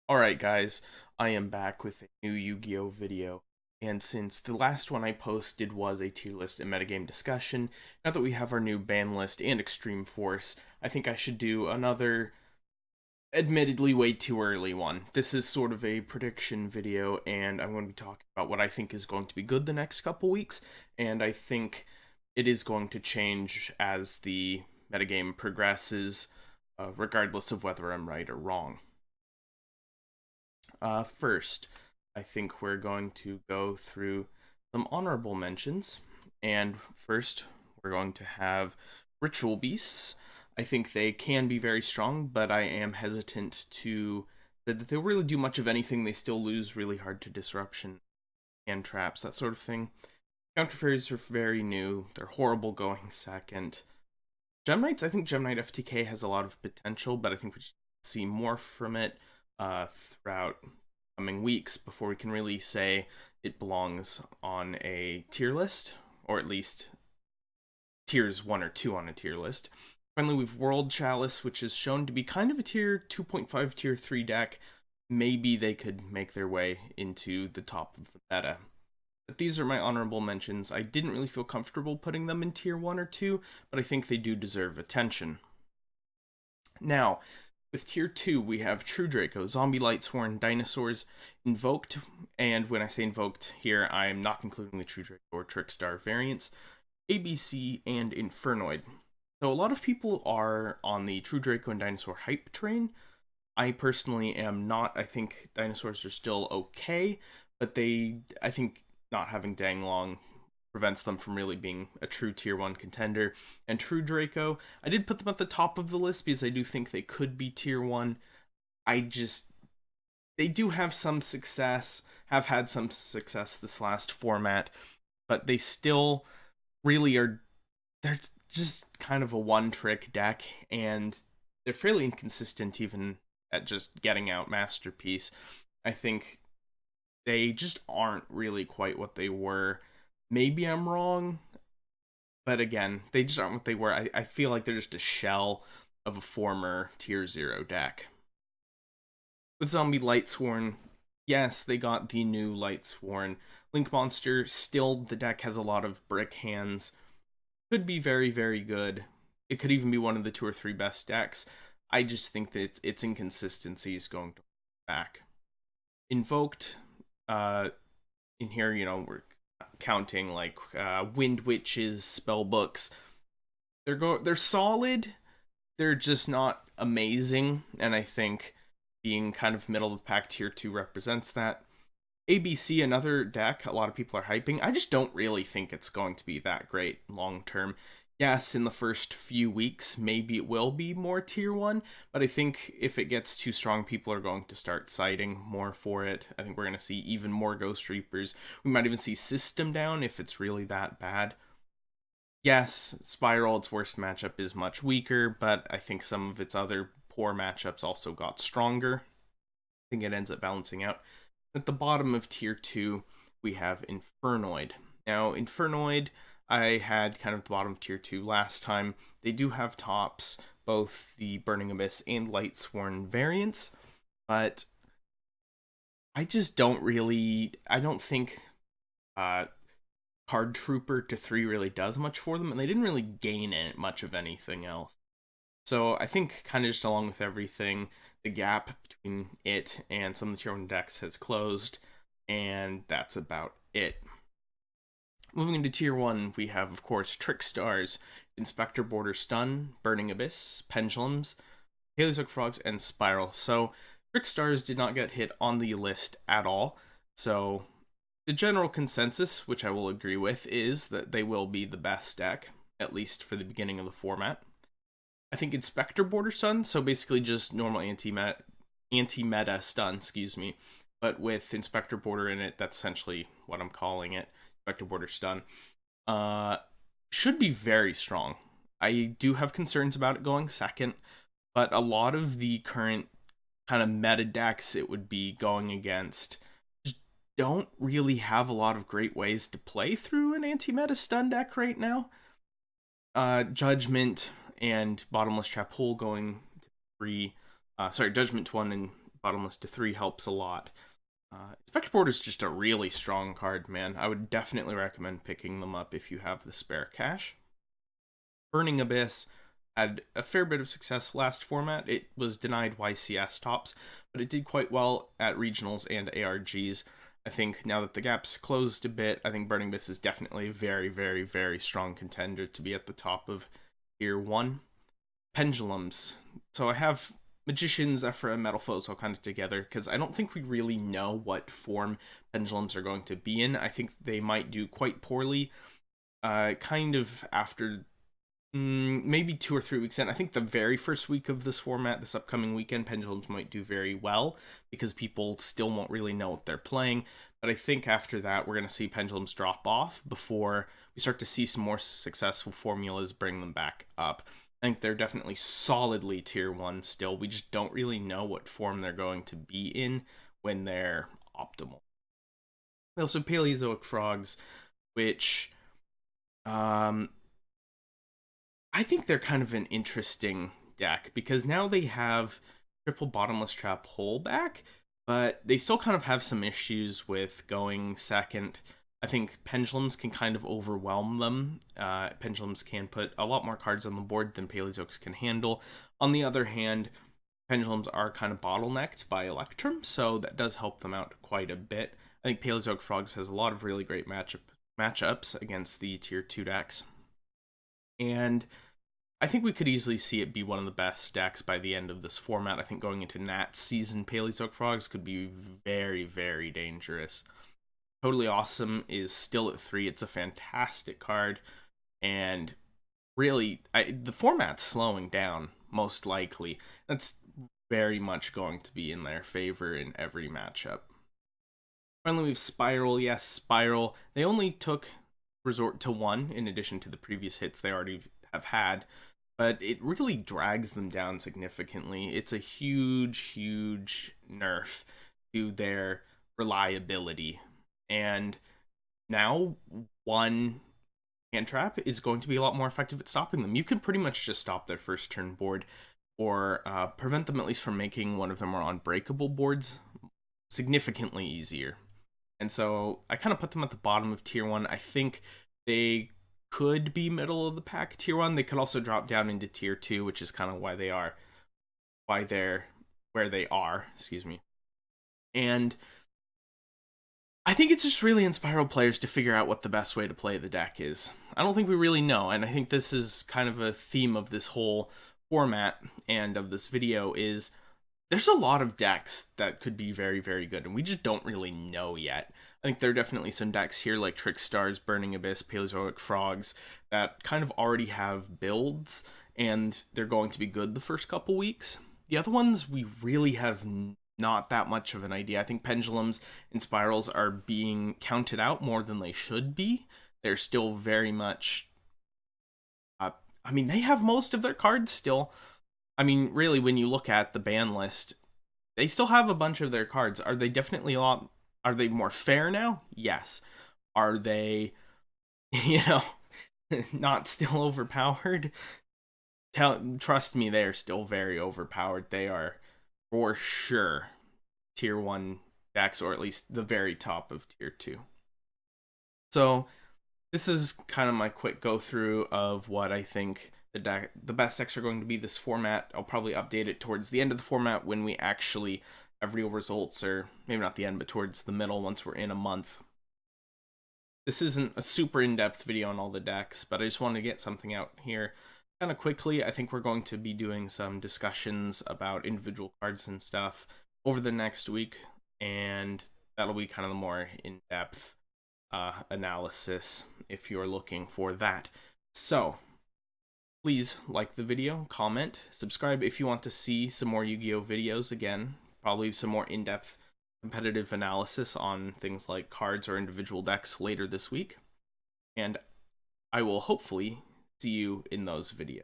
Alright guys, I am back with a new Yu-Gi-Oh video, and since the last one I posted was a tier list and metagame discussion, now that we have our new ban list and Extreme Force, I think I should do another, admittedly way too early one. This is sort of a prediction video, and I'm going to be talking about what I think is going to be good the next couple weeks, and I think it is going to change as the metagame progresses, regardless of whether I'm right or wrong. First, I think we're going to go through some honorable mentions. And first, we're going to have Ritual Beasts. I think they can be very strong, but I am hesitant to say that they'll really do much of anything. They still lose really hard to disruption and traps, that sort of thing. Counter Fairies are very new. They're horrible going second. Gem Knights, I think Gem Knight FTK has a lot of potential, but I think we should see more from it throughout coming weeks before we can really say it belongs on a tier list, or at least tiers 1 or 2 on a tier list. Finally, we've World Chalice, which is shown to be kind of a tier 2.5, tier 3 deck. Maybe they could make their way into the top of the meta. But these are my honorable mentions. I didn't really feel comfortable putting them in tier 1 or 2, but I think they do deserve attention. Now, with tier 2, we have True Draco, Zombie Lightsworn, Dinosaurs, Invoked, and when I say Invoked here, I am not including the True Draco or Trickstar variants, ABC, and Infernoid. So a lot of people are on the True Draco and Dinosaur hype train. I personally am not. I think dinosaurs are still okay, but I think not having Danglong prevents them from really being a true tier 1 contender. And True Draco, I did put them at the top of the list because I do think they could be tier 1. They do have some success, have had some success this last format, but they still really are, they're just kind of a one-trick deck, and they're fairly inconsistent even at just getting out Masterpiece. I think they just aren't really quite what they were. Maybe I'm wrong, but again, they just aren't what they were. I feel like they're just a shell of a former tier 0 deck. With Zombie Lightsworn, yes, they got the new Lightsworn. Link Monster, still the deck has a lot of brick hands. Could be very, very good. It could even be one of the 2 or 3 best decks. I just think that its inconsistency is going to back. Invoked, in here, we're counting like Wind Witches, spell books. They're solid. They're just not amazing, and I think being kind of middle of the pack tier 2 represents that. ABC, another deck a lot of people are hyping. I just don't really think it's going to be that great long term. Yes, in the first few weeks, maybe it will be more tier 1, but I think if it gets too strong, people are going to start citing more for it. I think we're going to see even more Ghost Reapers. We might even see System Down if it's really that bad. Yes, Spiral, its worst matchup, is much weaker, but I think some of its other poor matchups also got stronger. I think it ends up balancing out. At the bottom of tier 2, we have Infernoid. Now, Infernoid, I had kind of the bottom of tier 2 last time. They do have tops, both the Burning Abyss and Lightsworn variants, but I just don't think Card Trooper to 3 really does much for them, and they didn't really gain much of anything else. So I think kind of just along with everything, the gap between it and some of the tier 1 decks has closed, and that's about it. Moving into tier 1, we have, of course, Trickstars, Inspector Border Stun, Burning Abyss, Pendulums, Paleozoic Frogs, and Spiral. So Trickstars did not get hit on the list at all, so the general consensus, which I will agree with, is that they will be the best deck, at least for the beginning of the format. I think Inspector Border Stun, so basically just normal anti-meta stun, but with Inspector Border in it, that's essentially what I'm calling it, Inspector Border Stun, should be very strong. I do have concerns about it going second, but a lot of the current kind of meta decks it would be going against don't really have a lot of great ways to play through an anti-meta stun deck right now. Judgment and Bottomless Trap Hole going to 3. Judgment to 1 and bottomless to 3 helps a lot. Spectre Board is just a really strong card, man. I would definitely recommend picking them up if you have the spare cash. Burning Abyss had a fair bit of success last format. It was denied YCS tops, but it did quite well at regionals and ARGs. I think now that the gap's closed a bit, I think Burning Abyss is definitely a very, very, very strong contender to be at the top of Tier 1. Pendulums. So I have Magician, Zephyr, and Metal Foes all kind of together, because I don't think we really know what form Pendulums are going to be in. I think they might do quite poorly, kind of after maybe 2 or 3 weeks in. I think the very first week of this format, this upcoming weekend, Pendulums might do very well because people still won't really know what they're playing. But I think after that, we're going to see Pendulums drop off before we start to see some more successful formulas bring them back up. I think they're definitely solidly Tier 1 still. We just don't really know what form they're going to be in when they're optimal. We also have Paleozoic Frogs, which I think they're kind of an interesting deck, because now they have triple bottomless trap hole back, but they still kind of have some issues with going second. I think Pendulums can kind of overwhelm them. Pendulums can put a lot more cards on the board than Paleozoics can handle. On the other hand, Pendulums are kind of bottlenecked by Electrum, so that does help them out quite a bit. I think Paleozoic Frogs has a lot of really great matchups against the Tier 2 decks. And I think we could easily see it be one of the best decks by the end of this format. I think going into Nats season, Paleozoic Frogs could be very, very dangerous. Totally Awesome is still at 3. It's a fantastic card, and really, the format's slowing down, most likely. That's very much going to be in their favor in every matchup. Finally, we have Spiral. Yes, Spiral. They only took resort to 1 in addition to the previous hits they already have had, but it really drags them down significantly. It's a huge, huge nerf to their reliability. And now 1 hand trap is going to be a lot more effective at stopping them. You can pretty much just stop their first turn board, or prevent them at least from making one of their more unbreakable boards significantly easier. And so I kind of put them at the bottom of Tier 1. I think they could be middle of the pack Tier 1. They could also drop down into Tier 2, which is kind of why they're where they are, excuse me. And I think it's just really in Spiral players to figure out what the best way to play the deck is. I don't think we really know, and I think this is kind of a theme of this whole format and of this video is there's a lot of decks that could be very, very good, and we just don't really know yet. I think there are definitely some decks here like Trickstars, Burning Abyss, Paleozoic Frogs that kind of already have builds, and they're going to be good the first couple weeks. The other ones, we really have not that much of an idea. I think Pendulums and Spirals are being counted out more than they should be. They're still very much... I mean, they have most of their cards still. I mean, really, when you look at the ban list, they still have a bunch of their cards. Are they definitely a lot... Are they more fair now? Yes. Are they, not still overpowered? Trust me, they are still very overpowered. They are, for sure, Tier 1 decks, or at least the very top of Tier 2. So, this is kind of my quick go-through of what I think the best decks are going to be this format. I'll probably update it towards the end of the format when we actually have real results, or maybe not the end, but towards the middle once we're in a month. This isn't a super in-depth video on all the decks, but I just wanted to get something out here kind of quickly. I think we're going to be doing some discussions about individual cards and stuff over the next week, and that'll be kind of the more in-depth analysis if you're looking for that. So, please like the video, comment, subscribe if you want to see some more Yu-Gi-Oh! Videos again. Probably some more in-depth competitive analysis on things like cards or individual decks later this week. And I will hopefully see you in those videos.